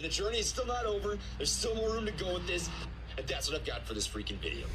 And the journey is still not over. There's still more room to go with this. And that's what I've got for this freaking video.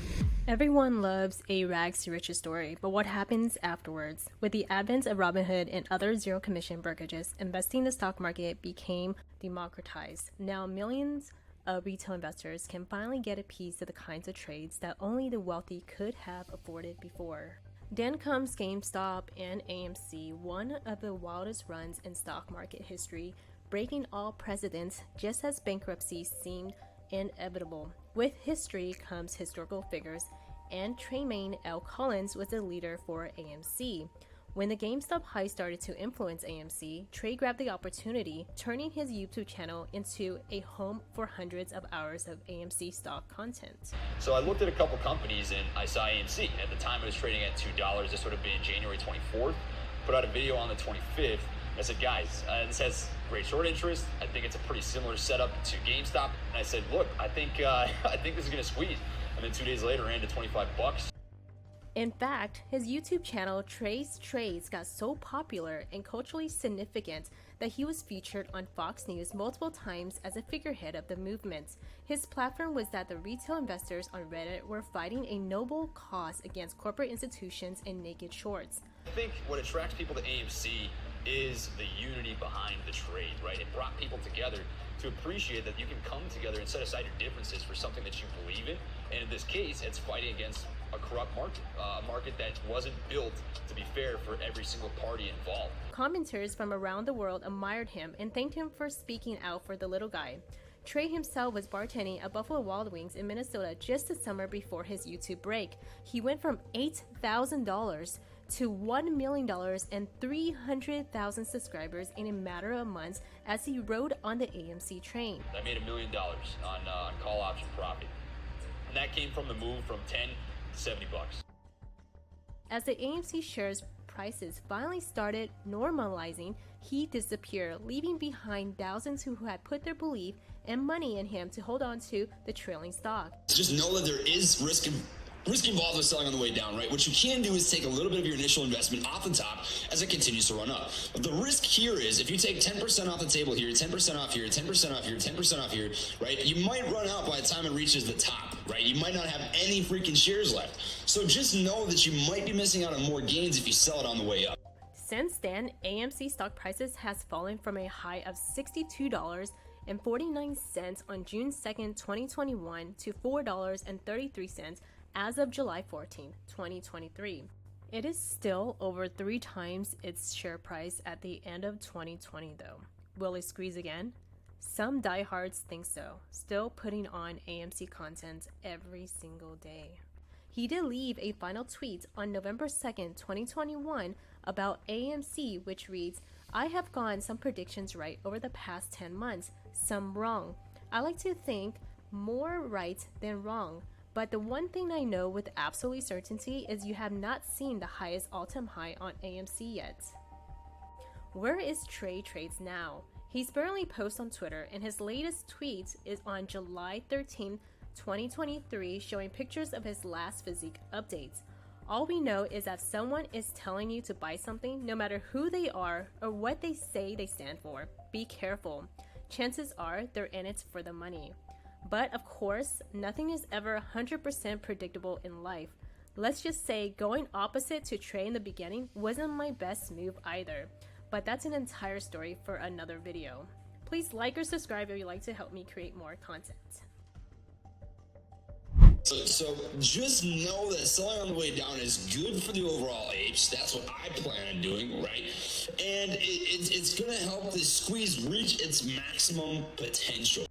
Everyone loves a rags to riches story, but what happens afterwards? With the advent of Robinhood and other zero-commission brokerages, investing in the stock market became democratized. Now millions of retail investors can finally get a piece of the kinds of trades that only the wealthy could have afforded before. Then comes GameStop and AMC, one of the wildest runs in stock market history, breaking all precedents just as bankruptcy seemed inevitable. With history comes historical figures, and Trey L. Collins was the leader for AMC. When the GameStop heist started to influence AMC, Trey grabbed the opportunity, turning his YouTube channel into a home for hundreds of hours of AMC stock content. So I looked at a couple companies and I saw AMC. At the time it was trading at $2. This would have been January 24th. Put out a video on the 25th. I said, guys, this has great short interest. I think it's a pretty similar setup to GameStop. And I said, look, I think this is going to squeeze. And then 2 days later, ran to 25 bucks. In fact, his YouTube channel, Trey's Trades, got so popular and culturally significant that he was featured on Fox News multiple times as a figurehead of the movement. His platform was that the retail investors on Reddit were fighting a noble cause against corporate institutions and naked shorts. I think what attracts people to AMC is the unity behind the trade, right? It brought people together to appreciate that you can come together and set aside your differences for something that you believe in. And in this case, it's fighting against a corrupt market, a market that wasn't built to be fair for every single party involved. Commenters from around the world admired him and thanked him for speaking out for the little guy. Trey himself was bartending at Buffalo Wild Wings in Minnesota just the summer before his YouTube break. He went from $8,000 to $1 million and 300,000 subscribers in a matter of months as he rode on the AMC train. I made $1 million on call option profit. And that came from the move from 10 to 70 bucks. As the AMC shares prices finally started normalizing, he disappeared, leaving behind thousands who had put their belief and money in him to hold on to the trailing stock. Just know that there is risk involved with selling on the way down, right? What you can do is take a little bit of your initial investment off the top as it continues to run up. But the risk here is if you take 10% off the table here, 10% off here, 10% off here, 10% off here, right? You might run out by the time it reaches the top, right? You might not have any freaking shares left. So just know that you might be missing out on more gains if you sell it on the way up. Since then, AMC stock prices has fallen from a high of $62.49 on June 2nd, 2021 to $4.33 as of July 14, 2023. It is still over 3 times its share price at the end of 2020 though. Will it squeeze again? Some diehards think so, still putting on AMC content every single day. He did leave a final tweet on November 2nd, 2021 about AMC, which reads, "I have gotten some predictions right over the past 10 months, some wrong. I like to think more right than wrong. But the one thing I know with absolute certainty is you have not seen the highest all-time high on AMC yet." Where is Trey Trades now? He's barely posts on Twitter, and his latest tweet is on July 13, 2023, showing pictures of his last physique updates. All we know is that someone is telling you to buy something, no matter who they are or what they say they stand for. Be careful. Chances are they're in it for the money. But of course, nothing is ever 100% predictable in life. Let's just say going opposite to Trey in the beginning wasn't my best move either. But that's an entire story for another video. Please like or subscribe if you'd like to help me create more content. So just know that selling on the way down is good for the overall apes. That's what I plan on doing, right? And it's going to help the squeeze reach its maximum potential.